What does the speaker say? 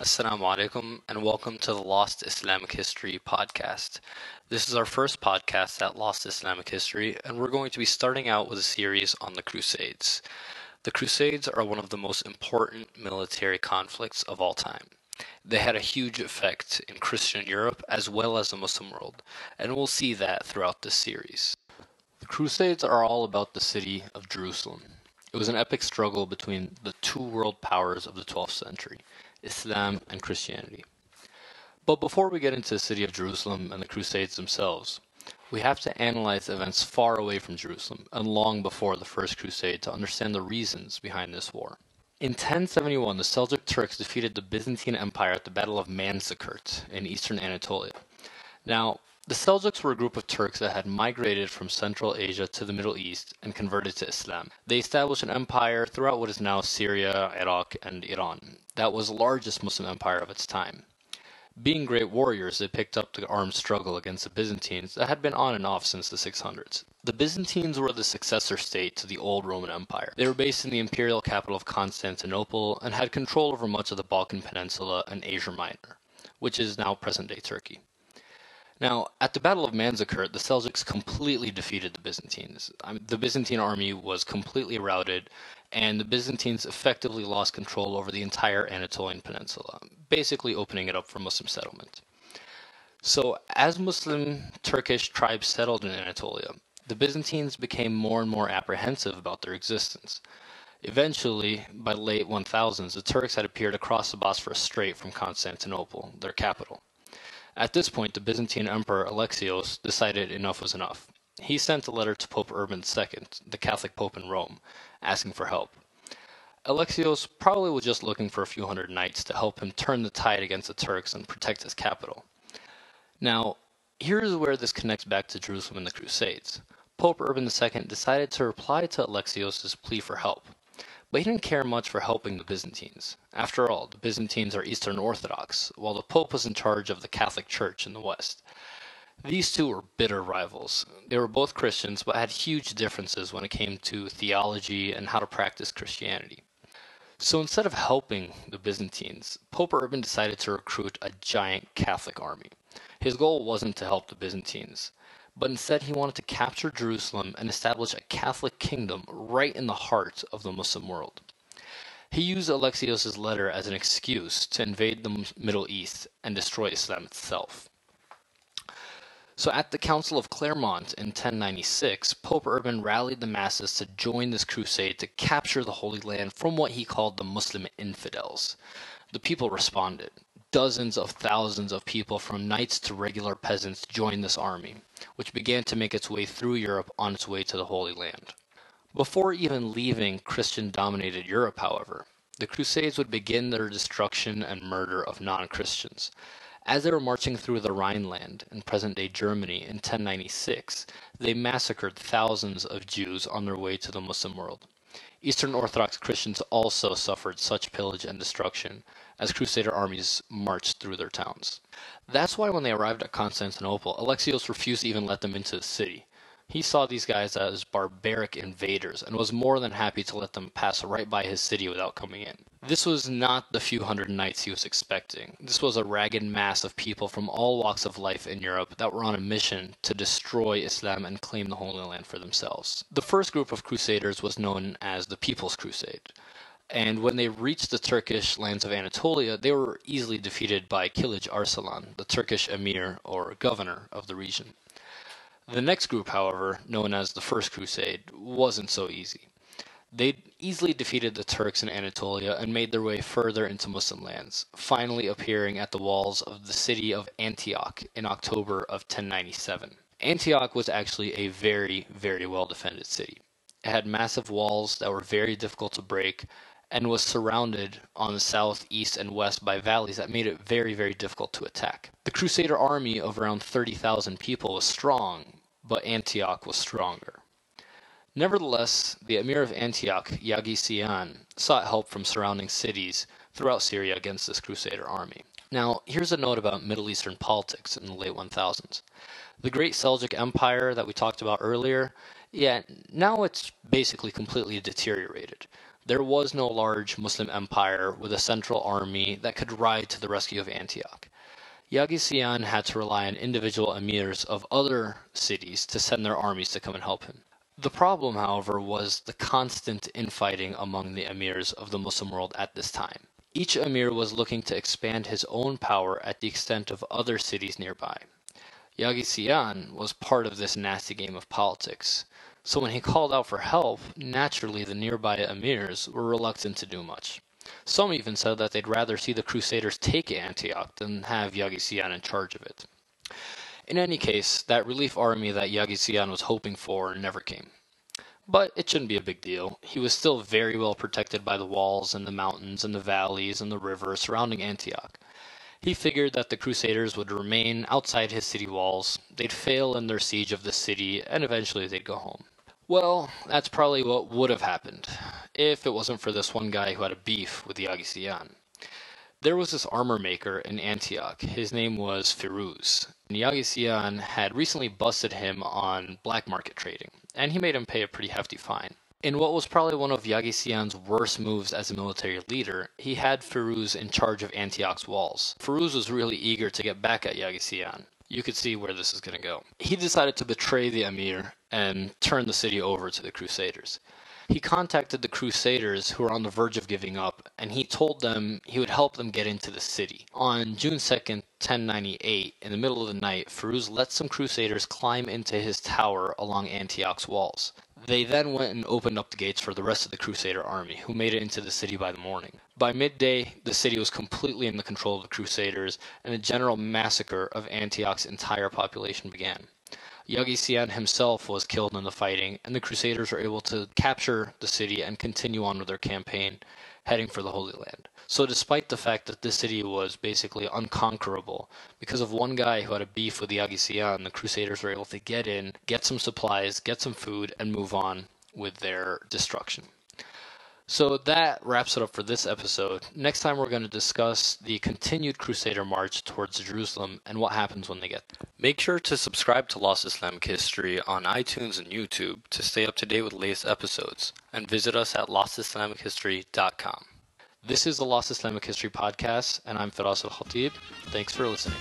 Assalamu alaikum and welcome to the Lost Islamic History podcast. This is our first podcast at Lost Islamic History, and we're going to be starting out with a series on the Crusades. The Crusades are one of the most important military conflicts of all time. They had a huge effect in Christian Europe as well as the Muslim world, and we'll see that throughout this series. The Crusades are all about the city of Jerusalem. It was an epic struggle between the two world powers of the 12th century, Islam and Christianity. But before we get into the city of Jerusalem and the Crusades themselves, we have to analyze events far away from Jerusalem and long before the First Crusade to understand the reasons behind this war. In 1071, the Seljuk Turks defeated the Byzantine Empire at the Battle of Manzikert in eastern Anatolia. Now, the Seljuks were a group of Turks that had migrated from Central Asia to the Middle East and converted to Islam. They established an empire throughout what is now Syria, Iraq, and Iran. That was the largest Muslim empire of its time. Being great warriors, they picked up the armed struggle against the Byzantines that had been on and off since the 600s. The Byzantines were the successor state to the old Roman Empire. They were based in the imperial capital of Constantinople and had control over much of the Balkan Peninsula and Asia Minor, which is now present-day Turkey. Now, at the Battle of Manzikert, the Seljuks completely defeated the Byzantines. The Byzantine army was completely routed, and the Byzantines effectively lost control over the entire Anatolian peninsula, basically opening it up for Muslim settlement. So, as Muslim Turkish tribes settled in Anatolia, the Byzantines became more and more apprehensive about their existence. Eventually, by the late 1000s, the Turks had appeared across the Bosphorus Strait from Constantinople, their capital. At this point, the Byzantine Emperor Alexios decided enough was enough. He sent a letter to Pope Urban II, the Catholic Pope in Rome, asking for help. Alexios probably was just looking for a few hundred knights to help him turn the tide against the Turks and protect his capital. Now, here's where this connects back to Jerusalem and the Crusades. Pope Urban II decided to reply to Alexios' plea for help. But he didn't care much for helping the Byzantines. After all, the Byzantines are Eastern Orthodox, while the Pope was in charge of the Catholic Church in the West. These two were bitter rivals. They were both Christians, but had huge differences when it came to theology and how to practice Christianity. So instead of helping the Byzantines, Pope Urban decided to recruit a giant Catholic army. His goal wasn't to help the Byzantines, but instead he wanted to capture Jerusalem and establish a Catholic kingdom right in the heart of the Muslim world. He used Alexios' letter as an excuse to invade the Middle East and destroy Islam itself. So at the Council of Clermont in 1096, Pope Urban rallied the masses to join this crusade to capture the Holy Land from what he called the Muslim infidels. The people responded. Dozens of thousands of people, from knights to regular peasants, joined this army, which began to make its way through Europe on its way to the Holy Land. Before even leaving Christian-dominated Europe, however, the Crusades would begin their destruction and murder of non-Christians. As they were marching through the Rhineland in present-day Germany in 1096, they massacred thousands of Jews on their way to the Muslim world. Eastern Orthodox Christians also suffered such pillage and destruction as Crusader armies marched through their towns. That's why when they arrived at Constantinople, Alexios refused to even let them into the city. He saw these guys as barbaric invaders and was more than happy to let them pass right by his city without coming in. This was not the few hundred knights he was expecting. This was a ragged mass of people from all walks of life in Europe that were on a mission to destroy Islam and claim the Holy Land for themselves. The first group of crusaders was known as the People's Crusade. And when they reached the Turkish lands of Anatolia, they were easily defeated by Kilij Arslan, the Turkish emir or governor of the region. The next group, however, known as the First Crusade, wasn't so easy. They easily defeated the Turks in Anatolia and made their way further into Muslim lands, finally appearing at the walls of the city of Antioch in October of 1097. Antioch was actually a very, very well-defended city. It had massive walls that were very difficult to break, and was surrounded on the south, east, and west by valleys that made it very, very difficult to attack. The Crusader army of around 30,000 people was strong, but Antioch was stronger. Nevertheless, the emir of Antioch, Yaghi sought help from surrounding cities throughout Syria against this Crusader army. Now, here's a note about Middle Eastern politics in the late 1000s. The Great Seljuk Empire that we talked about earlier, now it's basically completely deteriorated. There was no large Muslim empire with a central army that could ride to the rescue of Antioch. Yagysian had to rely on individual emirs of other cities to send their armies to come and help him. The problem, however, was the constant infighting among the emirs of the Muslim world at this time. Each emir was looking to expand his own power at the extent of other cities nearby. Yagysian was part of this nasty game of politics, so when he called out for help, naturally the nearby emirs were reluctant to do much. Some even said that they'd rather see the Crusaders take Antioch than have Yagysian in charge of it. In any case, that relief army that Yagysian was hoping for never came. But it shouldn't be a big deal. He was still very well protected by the walls and the mountains and the valleys and the river surrounding Antioch. He figured that the Crusaders would remain outside his city walls, they'd fail in their siege of the city, and eventually they'd go home. Well, that's probably what would have happened, if it wasn't for this one guy who had a beef with Yagysian. There was this armor maker in Antioch. His name was Firuz. Yagysian had recently busted him on black market trading, and he made him pay a pretty hefty fine. In what was probably one of Yagysian's worst moves as a military leader, he had Firuz in charge of Antioch's walls. Firuz was really eager to get back at Yagysian. You could see where this is going to go. He decided to betray the emir and turn the city over to the Crusaders. He contacted the Crusaders, who were on the verge of giving up, and he told them he would help them get into the city. On June 2nd, 1098, in the middle of the night, Firuz let some Crusaders climb into his tower along Antioch's walls. They then went and opened up the gates for the rest of the Crusader army, who made it into the city by the morning. By midday, the city was completely in the control of the Crusaders, and a general massacre of Antioch's entire population began. Yagysian himself was killed in the fighting, and the Crusaders were able to capture the city and continue on with their campaign, heading for the Holy Land. So despite the fact that this city was basically unconquerable, because of one guy who had a beef with Yagysian, the Crusaders were able to get in, get some supplies, get some food, and move on with their destruction. So that wraps it up for this episode. Next time we're going to discuss the continued Crusader march towards Jerusalem and what happens when they get there. Make sure to subscribe to Lost Islamic History on iTunes and YouTube to stay up to date with the latest episodes, and visit us at lostislamichistory.com. This is the Lost Islamic History Podcast, and I'm Firas Al-Khatib. Thanks for listening.